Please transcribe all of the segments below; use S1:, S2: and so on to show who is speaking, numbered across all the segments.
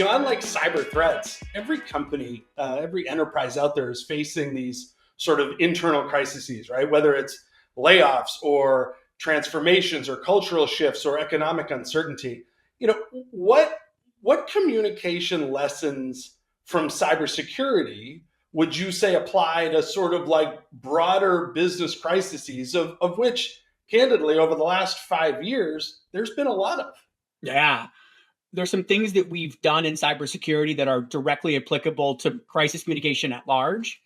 S1: beyond like cyber threats, every company, every enterprise out there is facing these sort of internal crises, right? Whether it's layoffs or transformations or cultural shifts or economic uncertainty. What communication lessons from cybersecurity would you say apply to sort of like broader business crises of which, candidly, over the last 5 years, there's been a lot of?
S2: Yeah. There's some things that we've done in cybersecurity that are directly applicable to crisis communication at large.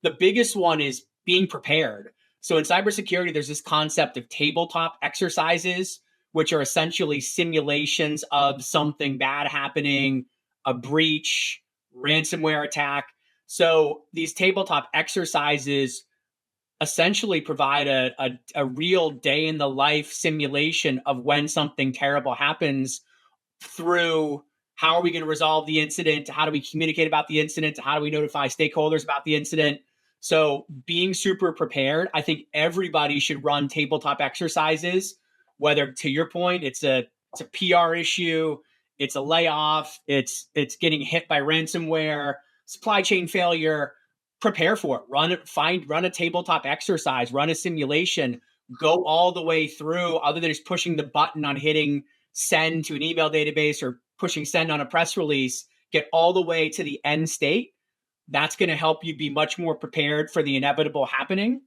S2: The biggest one is being prepared. So in cybersecurity, there's this concept of tabletop exercises, which are essentially simulations of something bad happening, a breach, ransomware attack. So these tabletop exercises essentially provide a real day in the life simulation of when something terrible happens, through how are we going to resolve the incident, to how do we communicate about the incident, to how do we notify stakeholders about the incident. So being super prepared, I think everybody should run tabletop exercises, whether, to your point, it's a PR issue, it's a layoff, it's getting hit by ransomware, supply chain failure. Prepare for it. Run a tabletop exercise, run a simulation, go all the way through, other than just pushing the button on hitting send to an email database or pushing send on a press release. Get all the way to the end state. That's going to help you be much more prepared for the inevitable happening.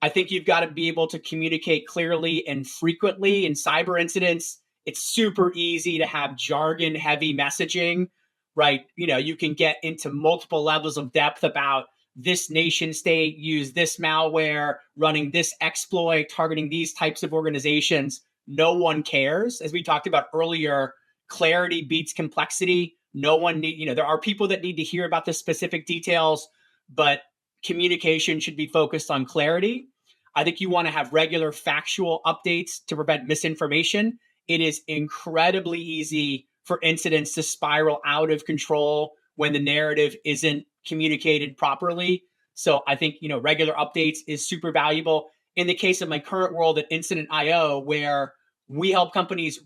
S2: I think you've got to be able to communicate clearly and frequently. In cyber incidents, it's super easy to have jargon heavy messaging, right? You can get into multiple levels of depth about this nation state used this malware, running this exploit, targeting these types of organizations. No one cares. As we talked about earlier, clarity beats complexity. There are people that need to hear about the specific details, but communication should be focused on clarity. I think you want to have regular factual updates to prevent misinformation. It is incredibly easy for incidents to spiral out of control when the narrative isn't communicated properly. So I think, regular updates is super valuable. In the case of my current role at Incident.io, where we help companies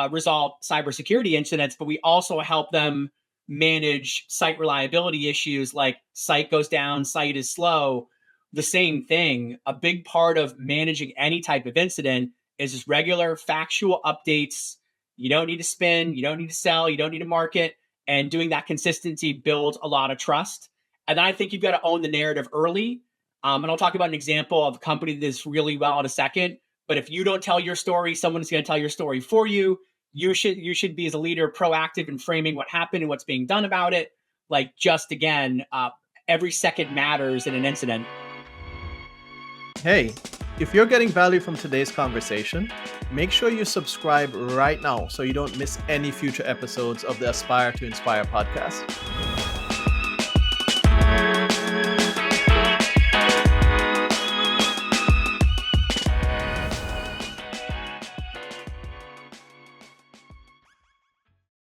S2: resolve cybersecurity incidents, but we also help them manage site reliability issues like site goes down, site is slow. The same thing. A big part of managing any type of incident is just regular factual updates. You don't need to spin, you don't need to sell, you don't need to market. And doing that consistency builds a lot of trust. And then I think you've got to own the narrative early. And I'll talk about an example of a company that does really well in a second. But if you don't tell your story, someone's going to tell your story for you. You should be, as a leader, proactive in framing what happened and what's being done about it. Every second matters in an incident.
S3: Hey, if you're getting value from today's conversation, make sure you subscribe right now so you don't miss any future episodes of the Aspire to Inspire podcast.